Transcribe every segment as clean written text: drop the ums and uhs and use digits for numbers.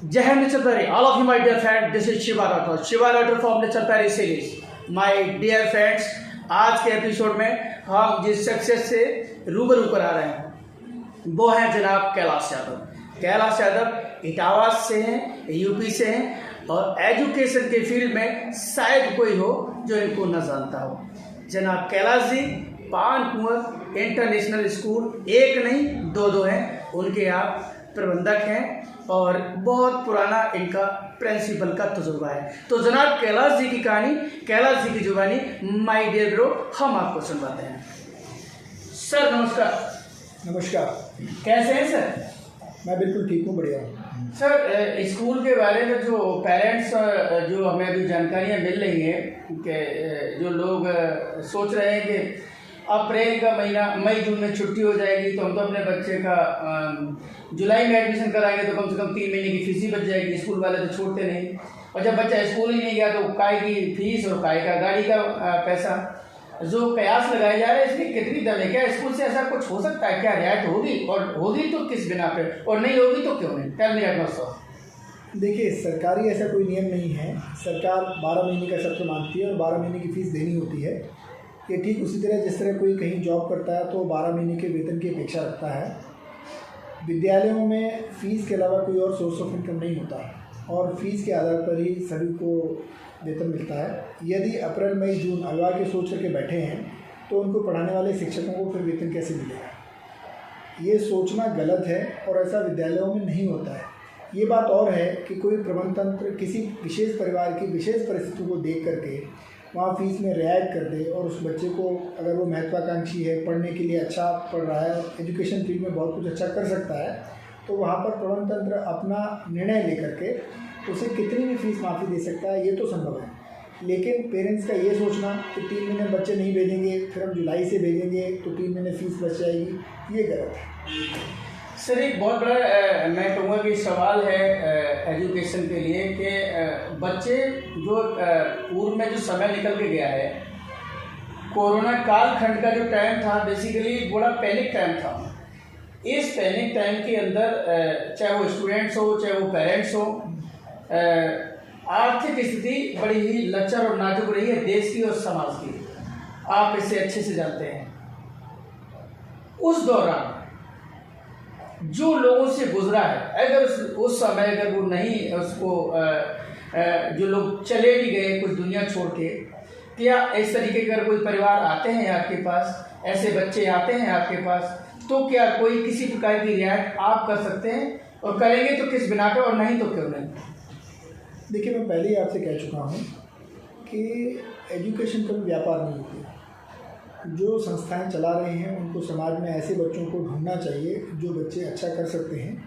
Jai Hind Nature Parry, all of you my dear friends, this is Shiva Rathore from Nature Parry series. My dear friends, आज के episode में हम जिस success से रूबरू करा रहे हैं वो है जनाब कैलाश यादव। कैलाश यादव इटावा से हैं, यूपी से हैं और एजुकेशन के फील्ड में शायद कोई हो जो इनको न जानता हो। जनाब कैलाश जी पान कुंवर इंटरनेशनल स्कूल एक नहीं दो हैं, उनके आप प्रबंधक हैं और बहुत पुराना इनका प्रिंसिपल का तजुर्बा है। तो जनाब कैलाश जी की कहानी, कैलाश जी की जुबानी, माय डियर ब्रो, हम आपको सुनवाते हैं। सर नमस्कार। नमस्कार। कैसे हैं सर? मैं बिल्कुल ठीक हूँ, बढ़िया हूँ। सर स्कूल के बारे में जो पेरेंट्स जो हमें अभी जानकारियाँ मिल रही हैं कि जो लोग सोच रहे हैं कि अप्रैल का महीना मई जून में छुट्टी हो जाएगी तो हम तो अपने बच्चे का जुलाई में एडमिशन कराएंगे तो कम से कम 3 महीने की फीस ही बच जाएगी। स्कूल वाले तो छोड़ते नहीं, और जब बच्चा स्कूल ही नहीं गया तो काय की फीस और काय का गाड़ी का पैसा। जो कयास लगाए जा रहे हैं इसमें कितनी दम है? क्या स्कूल से ऐसा कुछ हो सकता है? क्या रियायत होगी, और होगी तो किस बिना पे, और नहीं होगी तो क्यों नहीं? Tell me that now. देखिए, सरकारी ऐसा कोई नियम नहीं है। सरकार 12 महीने का सत्र मानती है और 12 महीने की फ़ीस देनी होती है। ये ठीक उसी तरह जिस तरह कोई कहीं जॉब करता है तो 12 महीने के वेतन की अपेक्षा रखता है। विद्यालयों में फ़ीस के अलावा कोई और सोर्स ऑफ इनकम नहीं होता और फीस के आधार पर ही सभी को वेतन मिलता है। यदि अप्रैल मई जून अगवा के सोच करके बैठे हैं तो उनको पढ़ाने वाले शिक्षकों को फिर वेतन कैसे मिलेगा? ये सोचना गलत है और ऐसा विद्यालयों में नहीं होता है। ये बात और है कि कोई प्रबंध तंत्र किसी विशेष परिवार की विशेष परिस्थितियों को देख करके वहाँ फीस में रियायत कर दे और उस बच्चे को, अगर वो महत्वाकांक्षी है, पढ़ने के लिए अच्छा पढ़ रहा है, एजुकेशन फील्ड में बहुत कुछ अच्छा कर सकता है, तो वहाँ पर प्रबंध तंत्र अपना निर्णय लेकर के उसे कितनी भी फीस माफ़ी दे सकता है, ये तो संभव है। लेकिन पेरेंट्स का ये सोचना कि 3 महीने बच्चे नहीं भेजेंगे, फिर हम जुलाई से भेजेंगे तो 3 महीने फीस बच जाएगी, ये गलत है। सर एक बहुत बड़ा मैं कहूँगा कि सवाल है एजुकेशन के लिए कि बच्चे जो पूर्व में जो समय निकल के गया है, कोरोना कालखंड का जो टाइम था बेसिकली बड़ा पैनिक टाइम था। इस पैनिक टाइम के अंदर चाहे वो स्टूडेंट्स हो चाहे वो पेरेंट्स हो, आर्थिक स्थिति बड़ी ही लचर और नाजुक रही है देश की और समाज की। आप इसे अच्छे से जानते हैं। उस दौरान जो लोगों से गुजरा है, अगर उस समय अगर वो नहीं उसको जो लोग चले भी गए कुछ दुनिया छोड़ के, क्या इस तरीके के अगर कोई परिवार आते हैं आपके पास, ऐसे बच्चे आते हैं आपके पास, तो क्या कोई किसी प्रकार की रियायत आप कर सकते हैं, और करेंगे तो किस बिना पे, और नहीं तो क्यों नहीं? देखिए, मैं पहले ही आपसे कह चुका हूँ कि एजुकेशन कभी व्यापार नहीं होती। जो संस्थाएं चला रहे हैं उनको समाज में ऐसे बच्चों को ढूंढना चाहिए जो बच्चे अच्छा कर सकते हैं,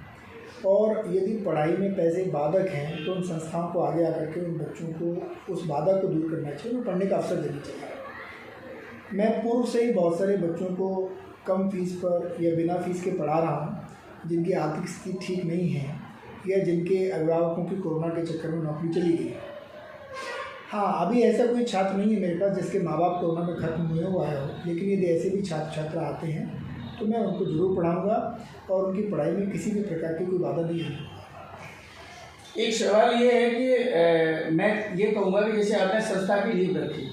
और यदि पढ़ाई में पैसे बाधक हैं तो उन संस्थाओं को आगे आकर के उन बच्चों को उस बाधा को दूर करना चाहिए, उन्हें पढ़ने का अवसर देना चाहिए। मैं पूर्व से ही बहुत सारे बच्चों को कम फीस पर या बिना फीस के पढ़ा रहा हूँ जिनकी आर्थिक स्थिति ठीक नहीं है या जिनके अभिभावकों की कोरोना के चक्कर में नौकरी चली गई। हाँ, अभी ऐसा कोई छात्र नहीं है मेरे पास जिसके माँ बाप कोरोना में खत्म हुए हुआ है, लेकिन यदि ऐसे भी छात्र छात्रा आते हैं तो मैं उनको ज़रूर पढ़ाऊँगा और उनकी पढ़ाई में किसी भी प्रकार की कोई बाधा नहीं है। एक सवाल ये है कि मैं ये कहूँगा कि जैसे आपने संस्था की नींव रखी,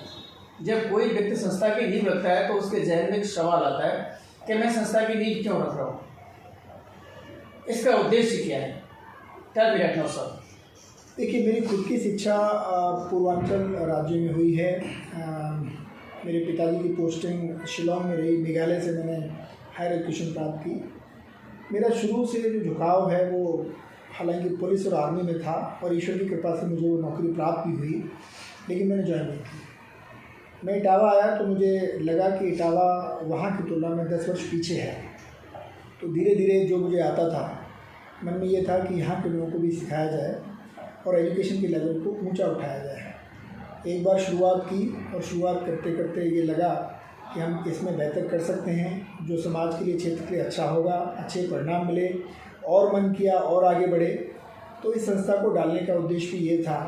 जब कोई व्यक्ति संस्था की नींव रखता है तो उसके जहन में एक सवाल आता है कि मैं संस्था की नींव क्यों रख रहा हूँ, इसका उद्देश्य क्या है? Tell me that now sir. देखिए, मेरी खुद की शिक्षा पूर्वांचल राज्य में हुई है। मेरे पिताजी की पोस्टिंग शिलोंग में रही। मेघालय से मैंने हायर एजुकेशन प्राप्त की। मेरा शुरू से जो झुकाव है वो हालांकि पुलिस और आर्मी में था, और ईश्वर की कृपा से मुझे वो नौकरी प्राप्त भी हुई, लेकिन मैंने ज्वाइन नहीं की। मैं इटावा आया तो मुझे लगा कि इटावा वहाँ की तुलना में 10 वर्ष पीछे है। तो धीरे धीरे जो मुझे आता था, मन में ये था कि यहाँ के लोगों को भी सिखाया जाए और एजुकेशन के लेवल को ऊंचा उठाया जाए। एक बार शुरुआत की और शुरुआत करते करते ये लगा कि हम इसमें बेहतर कर सकते हैं, जो समाज के लिए, क्षेत्र के लिए अच्छा होगा, अच्छे परिणाम मिले, और मन किया और आगे बढ़े। तो इस संस्था को डालने का उद्देश्य भी ये था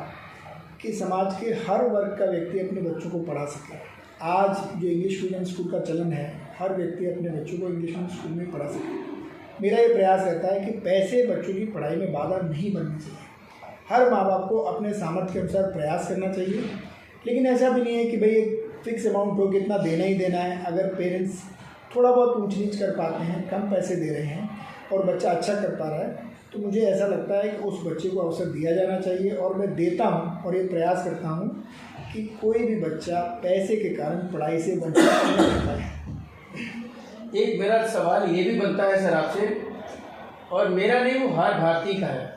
कि समाज के हर वर्ग का व्यक्ति अपने बच्चों को पढ़ा सके। आज जो इंग्लिश मीडियम स्कूल का चलन है, हर व्यक्ति अपने बच्चों को इंग्लिश मीडियम स्कूल में पढ़ा सके। मेरा ये प्रयास रहता है कि पैसे बच्चों की पढ़ाई में बाधा नहीं बननी चाहिए। हर माँ बाप को अपने सामर्थ्य के अनुसार प्रयास करना चाहिए, लेकिन ऐसा भी नहीं है कि भाई एक फिक्स अमाउंट हो कि इतना देना ही देना है। अगर पेरेंट्स थोड़ा बहुत ऊंच नीच कर पाते हैं, कम पैसे दे रहे हैं और बच्चा अच्छा कर पा रहा है, तो मुझे ऐसा लगता है कि उस बच्चे को अवसर दिया जाना चाहिए। और मैं देता हूँ और ये प्रयास करता हूँ कि कोई भी बच्चा पैसे के कारण पढ़ाई से वंचित नहीं होता है। एक मेरा सवाल ये भी बनता है सर आपसे, और मेरा नहीं, वो हर भारतीय का है।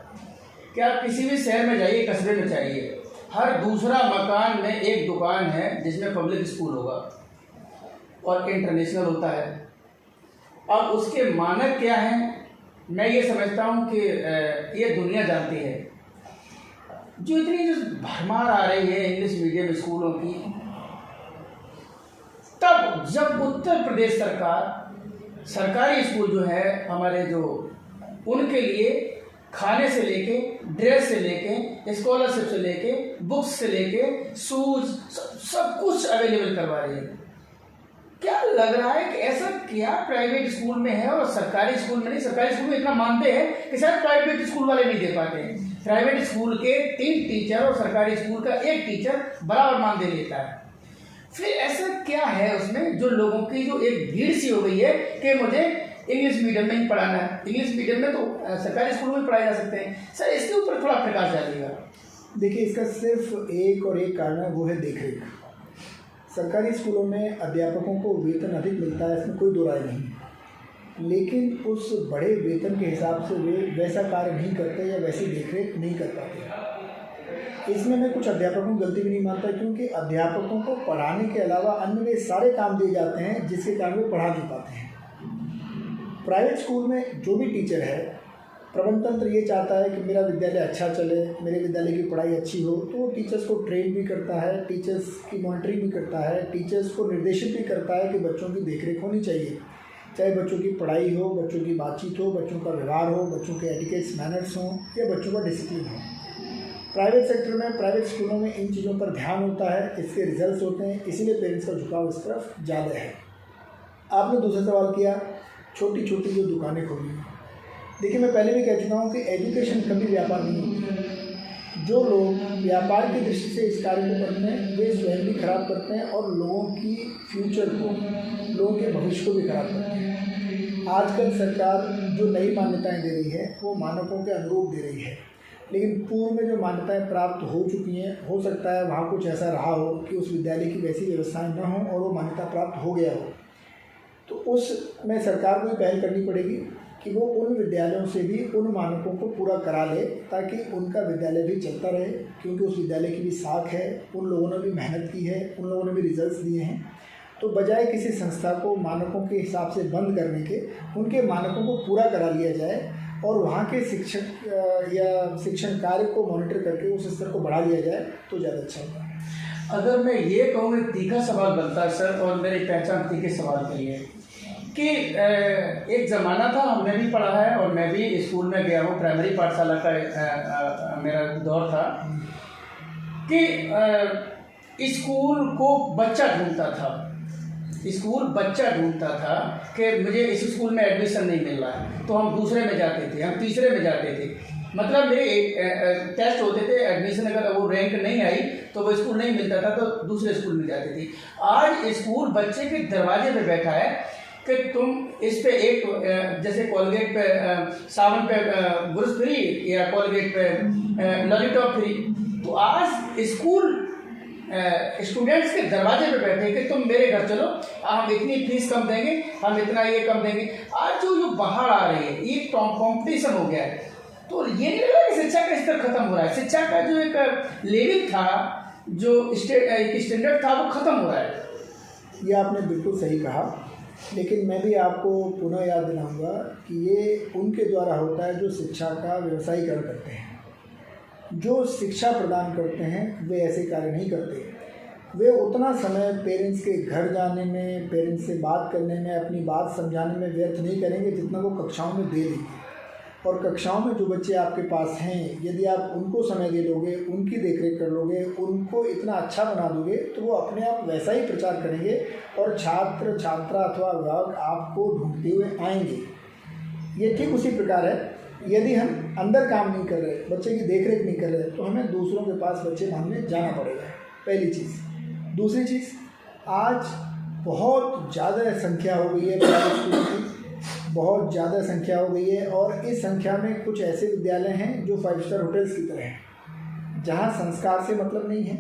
क्या आप किसी भी शहर में जाइए, कस्बे में जाइए, हर दूसरा मकान में एक दुकान है जिसमें पब्लिक स्कूल होगा और इंटरनेशनल होता है। अब उसके मानक क्या हैं, मैं ये समझता हूँ कि ये दुनिया जानती है। जो इतनी भरमार आ रही है इंग्लिश मीडियम स्कूलों की, तब जब उत्तर प्रदेश सरकार सरकारी स्कूल जो है हमारे, जो उनके लिए खाने से लेके, ड्रेस से लेके, स्कॉलरशिप से लेके, बुक्स से लेके, शूज, सब कुछ अवेलेबल करवा रही है। क्या लग रहा है कि ऐसा क्या प्राइवेट स्कूल में है और सरकारी स्कूल में नहीं? सरकारी स्कूल में इतना मानते हैं कि शायद प्राइवेट स्कूल वाले नहीं दे पाते हैं। प्राइवेट स्कूल के 3 टीचर और सरकारी स्कूल का 1 टीचर बराबर मान दे लेता है। फिर ऐसा क्या है उसमें जो लोगों की जो एक भीड़ सी हो गई है कि मुझे इंग्लिश मीडियम में ही पढ़ाना है? इंग्लिश मीडियम में तो सरकारी स्कूल में पढ़ाए जा सकते हैं। सर, इसके ऊपर थोड़ा प्रकाश डालिएगा। देखिए, इसका सिर्फ एक और एक कारण है, वो है देखरेख। सरकारी स्कूलों में अध्यापकों को वेतन अधिक मिलता है, इसमें कोई दो राय नहीं है, लेकिन उस बड़े वेतन के हिसाब से वे वैसा कार्य नहीं करते या वैसी देखरेख नहीं कर पाते। इसमें मैं कुछ अध्यापकों की गलती भी नहीं मानता, क्योंकि अध्यापकों को पढ़ाने के अलावा अन्य वे सारे काम दिए जाते हैं जिसके कारण वे पढ़ा नहीं पाते हैं। प्राइवेट स्कूल में जो भी टीचर है, प्रबंध तंत्र ये चाहता है कि मेरा विद्यालय अच्छा चले, मेरे विद्यालय की पढ़ाई अच्छी हो, तो वो टीचर्स को ट्रेन भी करता है, टीचर्स की मॉनिटरिंग भी करता है, टीचर्स को निर्देशित भी करता है कि बच्चों की देखरेख होनी चाहिए, चाहे बच्चों की पढ़ाई हो, बच्चों की बातचीत हो, बच्चों का व्यवहार हो, बच्चों के एटिकेट्स मैनर्स हों या बच्चों का डिसिप्लिन हो। प्राइवेट सेक्टर में, प्राइवेट स्कूलों में इन चीज़ों पर ध्यान होता है, इसके रिजल्ट्स होते हैं, इसीलिए पेरेंट्स का झुकाव इस तरफ ज़्यादा है। आपने दूसरा सवाल किया, छोटी छोटी जो दुकानें खोली हैं। देखिए, मैं पहले भी कह चुका हूँ कि एजुकेशन कभी व्यापार नहीं होती। जो लोग व्यापार की दृष्टि से इस कार्य को करते हैं, वे स्वयं भी खराब करते हैं और लोगों की फ्यूचर को, लोगों के भविष्य को भी खराब करते हैं। आजकल सरकार जो नई मान्यताएं दे रही है, वो मानकों के अनुरूप दे रही है, लेकिन पूर्व में जो मान्यताएं प्राप्त हो चुकी हैं, हो सकता है वहाँ कुछ ऐसा रहा हो कि उस विद्यालय की वैसी व्यवस्थाएँ न हों और वो मान्यता प्राप्त हो गया हो, तो उसमें सरकार को भी पहल करनी पड़ेगी कि वो उन विद्यालयों से भी उन मानकों को पूरा करा ले, ताकि उनका विद्यालय भी चलता रहे, क्योंकि उस विद्यालय की भी साख है, उन लोगों ने भी मेहनत की है, उन लोगों ने भी रिजल्ट्स दिए हैं। तो बजाय किसी संस्था को मानकों के हिसाब से बंद करने के, उनके मानकों को पूरा करा लिया जाए और वहाँ के शिक्षक या शिक्षण कार्य को मॉनिटर करके उस स्तर को बढ़ा लिया जाए तो ज़्यादा अच्छा होगा। अगर मैं ये कहूँ, एक तीखा सवाल बनता है सर, और मेरी पहचान तीखे सवाल के लिए, कि एक ज़माना था, हमने भी पढ़ा है और मैं भी स्कूल में गया हूँ, प्राइमरी पाठशाला का मेरा दौर था, कि स्कूल को बच्चा ढूंढता था, स्कूल बच्चा ढूंढता था कि मुझे इस स्कूल में एडमिशन नहीं मिल रहा है, तो हम दूसरे में जाते थे, हम तीसरे में जाते थे। मतलब मेरे टेस्ट होते थे, एडमिशन अगर वो रैंक नहीं आई तो वो स्कूल नहीं मिलता था, तो दूसरे स्कूल में जाते थे। आज स्कूल बच्चे के दरवाजे पे बैठा है कि तुम इस पे एक, जैसे कॉलगेट पे सावन पे ब्रश फ्री या कॉलगेट पे लॉलीपॉप फ्री, तो आज स्कूल स्टूडेंट्स के दरवाजे पे बैठे कि तुम मेरे घर चलो, हम इतनी फीस कम देंगे, हम इतना ये कम देंगे। आज जो बाहर आ रही है, ये कॉम्पिटिशन हो गया है। तो ये नहीं लगा कि शिक्षा का स्तर खत्म हो रहा है, शिक्षा का जो एक लेवल था, जो स्टैंडर्ड था, वो खत्म हो रहा है। ये आपने बिल्कुल सही कहा, लेकिन मैं भी आपको पुनः याद दिलाऊंगा कि ये उनके द्वारा होता है जो शिक्षा का व्यवसायीकरण करते हैं। जो शिक्षा प्रदान करते हैं वे ऐसे कार्य नहीं करते। वे उतना समय पेरेंट्स के घर जाने में, पेरेंट्स से बात करने में, अपनी बात समझाने में व्यर्थ नहीं करेंगे जितना वो कक्षाओं में दे देंगे। और कक्षाओं में जो बच्चे आपके पास हैं, यदि आप उनको समय दे लोगे, उनकी देखरेख कर लोगे, उनको इतना अच्छा बना दोगे, तो वो अपने आप वैसा ही प्रचार करेंगे और छात्र छात्रा अथवा अभिभावक आपको ढूंढते हुए आएंगे। ये ठीक उसी प्रकार है, यदि हम अंदर काम नहीं कर रहे, बच्चे की देखरेख नहीं कर रहे, तो हमें दूसरों के पास बच्चे मांगने जाना पड़ेगा, पहली चीज़। दूसरी चीज़, आज बहुत ज़्यादा संख्या हो गई है प्राइवेट स्कूल की, बहुत ज़्यादा संख्या हो गई है, और इस संख्या में कुछ ऐसे विद्यालय हैं जो 5 स्टार होटल्स की तरह हैं, जहाँ संस्कार से मतलब नहीं है,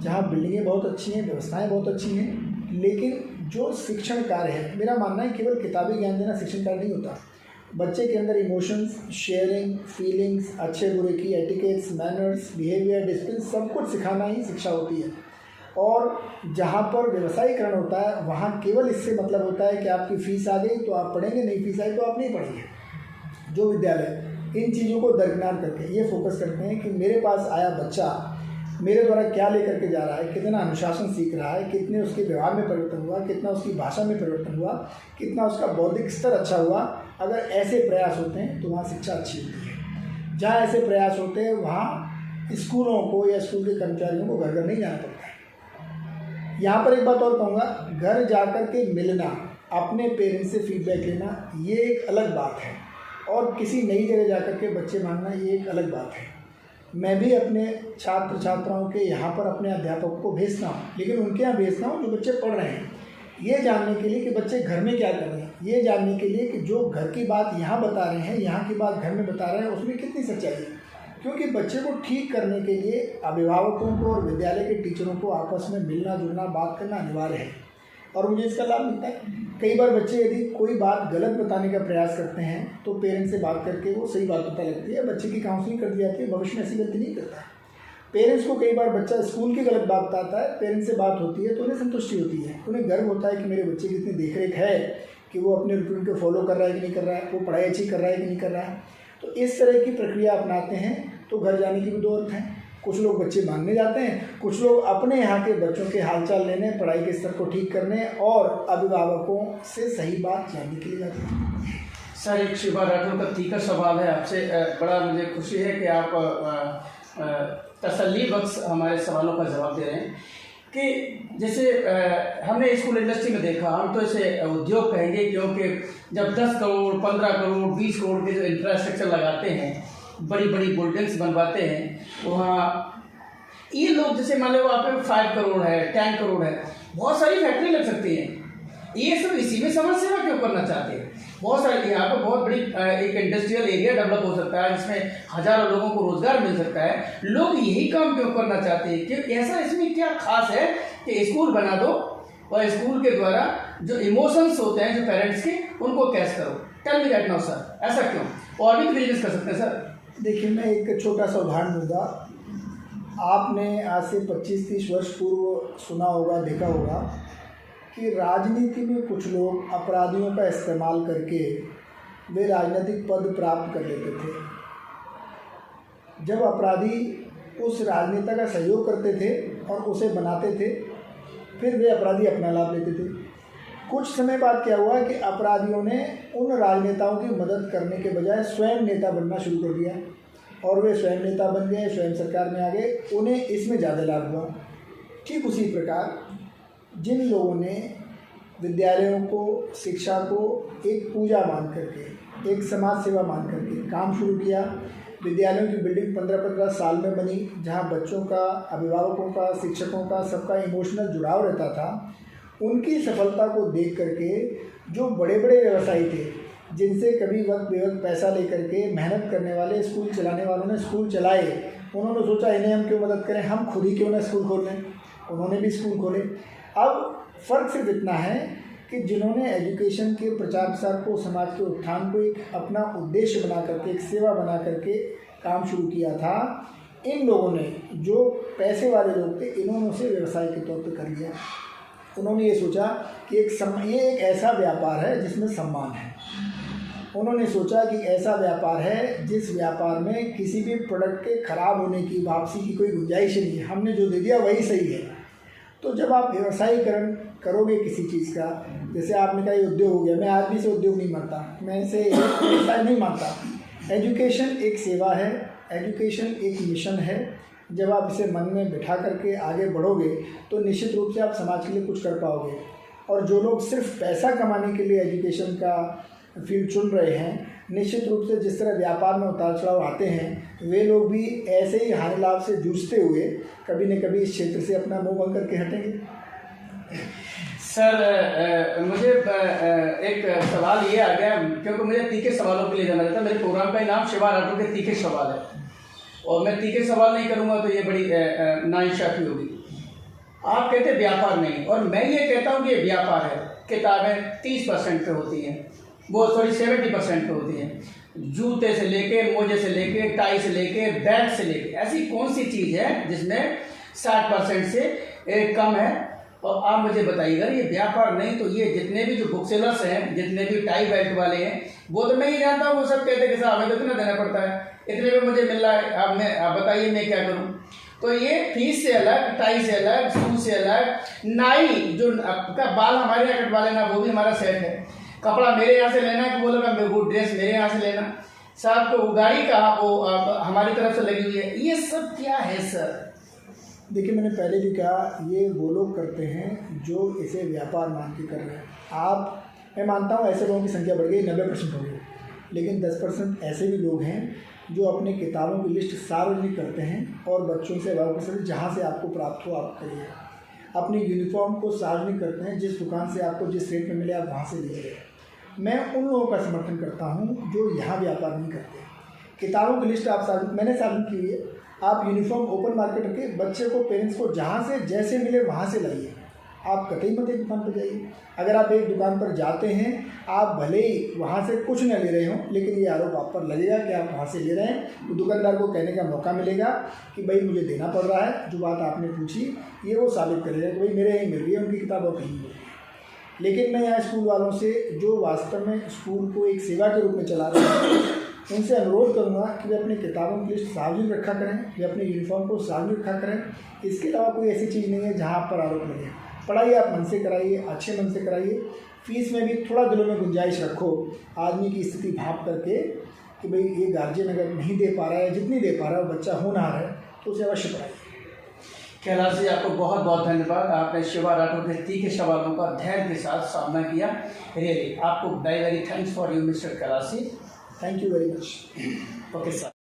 जहाँ बिल्डिंगें बहुत अच्छी हैं, व्यवस्थाएं बहुत अच्छी हैं, लेकिन जो शिक्षण कार्य है, मेरा मानना है केवल किताबी ज्ञान देना शिक्षण कार्य नहीं होता। बच्चे के अंदर इमोशंस, शेयरिंग, फीलिंग्स, अच्छे बुरे की एटिकेट्स, मैनर्स, बिहेवियर, डिसिप्लिन, सब कुछ सिखाना ही शिक्षा होती है। और जहाँ पर व्यवसायीकरण होता है, वहाँ केवल इससे मतलब होता है कि आपकी फ़ीस आ गई तो आप पढ़ेंगे, नहीं फीस आई तो आप नहीं पढ़ेंगे। जो विद्यालय इन चीज़ों को दरकिनार करके ये फोकस करते हैं कि मेरे पास आया बच्चा मेरे द्वारा क्या लेकर के जा रहा है, कितना अनुशासन सीख रहा है, कितने उसके व्यवहार में परिवर्तन हुआ, कितना उसकी भाषा में परिवर्तन हुआ, कितना उसका बौद्धिक स्तर अच्छा हुआ, अगर ऐसे प्रयास होते हैं तो वहाँ शिक्षा अच्छी होती है। जहाँ ऐसे प्रयास होते हैं वहाँ स्कूलों को या स्कूल के कर्मचारियों को घर घर नहीं जाना पड़ता है। यहाँ पर एक बात और कहूँगा, घर जाकर के मिलना, अपने पेरेंट्स से फीडबैक लेना, ये एक अलग बात है, और किसी नई जगह जाकर के बच्चे मांगना, ये एक अलग बात है। मैं भी अपने छात्र छात्राओं के यहाँ पर अपने अध्यापकों को भेजता हूँ, लेकिन उनके यहाँ भेजता हूँ जो बच्चे पढ़ रहे हैं, ये जानने के लिए कि बच्चे घर में क्या कर रहे हैं, ये जानने के लिए कि जो घर की बात यहाँ बता रहे हैं, यहाँ की बात घर में बता रहे हैं, उसमें कितनी सच्चाई है। क्योंकि बच्चे को ठीक करने के लिए अभिभावकों को और विद्यालय के टीचरों को आपस में मिलना जुलना, बात करना अनिवार्य है, और मुझे इसका लाभ मिलता है। कई बार बच्चे यदि कोई बात गलत बताने का प्रयास करते हैं तो पेरेंट्स से बात करके वो सही बात पता लगती है, बच्चे की काउंसलिंग कर दी जाती है, भविष्य में ऐसी गलती नहीं करता है। पेरेंट्स को कई बार बच्चा स्कूल की गलत बात बताता है, पेरेंट्स से बात होती है तो उन्हें संतुष्टि होती है, उन्हें गर्व होता है कि मेरे बच्चे की इतनी देखरेख है कि वो अपने रूटीन को फॉलो कर रहा है कि नहीं कर रहा है, वो पढ़ाई अच्छी कर रहा है कि नहीं कर रहा है। तो इस तरह की प्रक्रिया अपनाते हैं तो घर जाने की भी दो अर्थ हैं। कुछ लोग बच्चे मांगने जाते हैं, कुछ लोग अपने यहाँ के बच्चों के हालचाल लेने, पढ़ाई के स्तर को ठीक करने और अभिभावकों से सही बात जानने के लिए जाते हैं। सर, एक शिवा राठौर का तीखा सवाल है आपसे। बड़ा मुझे खुशी है कि आप तसल्ली बख्श हमारे सवालों का जवाब दे रहे हैं कि जैसे हमने स्कूल इंडस्ट्री में देखा, हम तो इसे उद्योग कहेंगे, क्योंकि जब 10 करोड़ 15 करोड़ 20 करोड़ के जो इंफ्रास्ट्रक्चर लगाते हैं, बड़ी बड़ी बिल्डिंग्स बनवाते हैं, वहाँ ये लोग जैसे मान लो वहाँ पे 5 करोड़ है, 10 करोड़ है, बहुत सारी फैक्ट्री लग सकती हैं। ये सब इसी में समाज सेवा क्यों करना चाहते हैं? बहुत सारे यहाँ पर बहुत बड़ी एक इंडस्ट्रियल एरिया डेवलप हो सकता है जिसमें हजारों लोगों को रोजगार मिल सकता है। लोग यही काम क्यों करना चाहते हैं? कि ऐसा इसमें क्या खास है कि स्कूल बना दो और स्कूल के द्वारा जो इमोशंस होते हैं जो पेरेंट्स के, उनको कैच करो। Tell me that now sir, ऐसा क्यों? और भी बिजनेस कर सकते हैं सर। देखिए, मैं एक छोटा सा उदाहरण दूंगा। आपने आज से 25-30 वर्ष पूर्व सुना होगा, देखा होगा कि राजनीति में कुछ लोग अपराधियों का इस्तेमाल करके वे राजनीतिक पद प्राप्त कर लेते थे। जब अपराधी उस राजनेता का सहयोग करते थे और उसे बनाते थे, फिर वे अपराधी अपना लाभ लेते थे। कुछ समय बाद क्या हुआ कि अपराधियों ने उन राजनेताओं की मदद करने के बजाय स्वयं नेता बनना शुरू कर दिया, और वे स्वयं नेता बन गए, स्वयं सरकार में आ गए, उन्हें इसमें ज़्यादा लाभ हुआ। ठीक उसी प्रकार जिन लोगों ने विद्यालयों को, शिक्षा को एक पूजा मान करके, एक समाज सेवा मान करके काम शुरू किया, विद्यालयों की बिल्डिंग 15-15 साल में बनी, जहाँ बच्चों का, अभिभावकों का, शिक्षकों का, सबका इमोशनल जुड़ाव रहता था, उनकी सफलता को देख करके जो बड़े बड़े व्यवसायी थे, जिनसे कभी वक्त बेवक्त पैसा लेकर के मेहनत करने वाले स्कूल चलाने वालों ने स्कूल चलाए, उन्होंने सोचा इन्हें हम क्यों मदद करें, हम खुद ही क्यों ना स्कूल खोल लें। उन्होंने भी स्कूल खोले। अब फ़र्क सिर्फ इतना है कि जिन्होंने एजुकेशन के प्रचार प्रसार को, समाज के उत्थान को एक अपना उद्देश्य बना करके, एक सेवा बना करके काम शुरू किया था, इन लोगों ने, जो पैसे वाले लोग थे, इन्होंने उसे व्यवसाय के तौर पर कर लिया। उन्होंने ये सोचा कि ये एक ऐसा व्यापार है जिसमें सम्मान है। उन्होंने सोचा कि ऐसा व्यापार है जिस व्यापार में किसी भी प्रोडक्ट के ख़राब होने की, वापसी की कोई गुंजाइश नहीं है, हमने जो दे दिया वही सही है। तो जब आप व्यवसायीकरण करोगे किसी चीज़ का, जैसे आपने कहा ये उद्योग हो गया, मैं आज भी से उद्योग नहीं मानता, मैं इसे व्यवसाय नहीं मानता, एजुकेशन एक सेवा है, एजुकेशन एक मिशन है। जब आप इसे मन में बिठा करके आगे बढ़ोगे तो निश्चित रूप से आप समाज के लिए कुछ कर पाओगे। और जो लोग सिर्फ पैसा कमाने के लिए एजुकेशन का फील्ड चुन रहे हैं, निश्चित रूप से जिस तरह व्यापार में उतार चढ़ाव आते हैं, वे लोग भी ऐसे ही हानि लाभ से जूझते हुए कभी न कभी इस क्षेत्र से अपना मुंह बंद करके हटेंगे। सर मुझे एक सवाल ये आ गया, क्योंकि मुझे तीखे सवालों के लिए जाना जाता है। मेरे प्रोग्राम का नाम शिवा राठौर के तीखे सवाल है, और मैं तीखे सवाल नहीं करूँगा तो ये बड़ी नाइंसाफी होगी। आप कहते व्यापार नहीं, और मैं ये कहता हूँ कि ये व्यापार है। किताबें 30% पे होती हैं, वो 70% पे होती हैं। जूते से लेके, मोजे से लेके, टाई से लेके, बैग से लेके, ऐसी कौन सी चीज़ है जिसमें 60% से कम है? और आप मुझे बताइएगा, ये व्यापार नहीं तो ये जितने भी जो बुक सेलर्स हैं, जितने भी टाई बेल्ट वाले हैं, वो तो मैं ही जानता हूँ, वो सब कहते हैं कि साहब हमें तो इतना देना पड़ता है, इतने में मुझे मिल रहा है, आप बताइए मैं क्या करूँ? तो ये फीस से अलग, टाई से अलग, शूज से अलग, नाई जो आपका बाल हमारे यहाँ कटवा लेना वो भी हमारा सेट है। कपड़ा मेरे यहाँ से लेना है कि बोलो मैं वो ड्रेस मेरे यहाँ से लेना, साहब को गाड़ी का वो हमारी तरफ से लगी हुई है। ये सब क्या है सर? देखिए, मैंने पहले भी कहा, ये वो लोग करते हैं जो इसे व्यापार मान के कर रहे हैं। मैं मानता हूँ ऐसे लोगों की संख्या बढ़ गई, 90% हो गई, लेकिन 10% ऐसे भी लोग हैं जो अपने किताबों की लिस्ट सार्वजनिक करते हैं और बच्चों से अभिभावकों से जहाँ से आपको प्राप्त हो आप करिए। अपनी यूनिफॉर्म को सार्वजनिक करते हैं, जिस दुकान से आपको जिस रेट में मिले आप वहाँ से लीजिए। मैं उन लोगों का समर्थन करता हूँ जो यहाँ व्यापार नहीं करते। किताबों की लिस्ट आप मैंने सार्वजनिक की हुई है। आप यूनिफॉर्म ओपन मार्केट रखे, बच्चे को, पेरेंट्स को जहाँ से जैसे मिले वहाँ से लाइए। आप कतई मत एक दुकान पर जाइए। अगर आप एक दुकान पर जाते हैं, आप भले ही वहाँ से कुछ न ले रहे हों, लेकिन ये आरोप आप पर लगेगा कि आप वहाँ से ले रहे हैं, तो दुकानदार को कहने का मौका मिलेगा कि भाई मुझे देना पड़ रहा है। जो बात आपने पूछी ये वो साबित करेगा कि भाई मेरे यहीं मिल रही है, उनकी किताबों कहीं मिल रही है। लेकिन मैं यहाँ स्कूल वालों से, जो वास्तव में स्कूल को एक सेवा के रूप में चला रहे हैं, उनसे अनुरोध करूँगा कि वे अपनी किताबों की लिस्ट सार्वजनिक रखा करें, वे अपने यूनिफॉर्म को सार्वजनिक रखा करें। इसके अलावा कोई ऐसी चीज़ नहीं है जहाँ आप पर आरोप लगे। पढ़ाई आप मन से कराइए, अच्छे मन से कराइए। फीस में भी थोड़ा दिलों में गुंजाइश रखो, आदमी की स्थिति भाप करके कि भाई ये गार्जियन अगर नहीं दे पा रहा है, जितनी दे पा रहा है, बच्चा होनहार है, तो उसे अवश्य पढ़ाइए। कैलाश जी, आपको बहुत बहुत धन्यवाद। आपने शिवा राठौर के तीखे सवालों का धैर्य के साथ सामना किया। रियली आपको very very thanks for you mister Kailash ji. Thank you very much. Okay sir.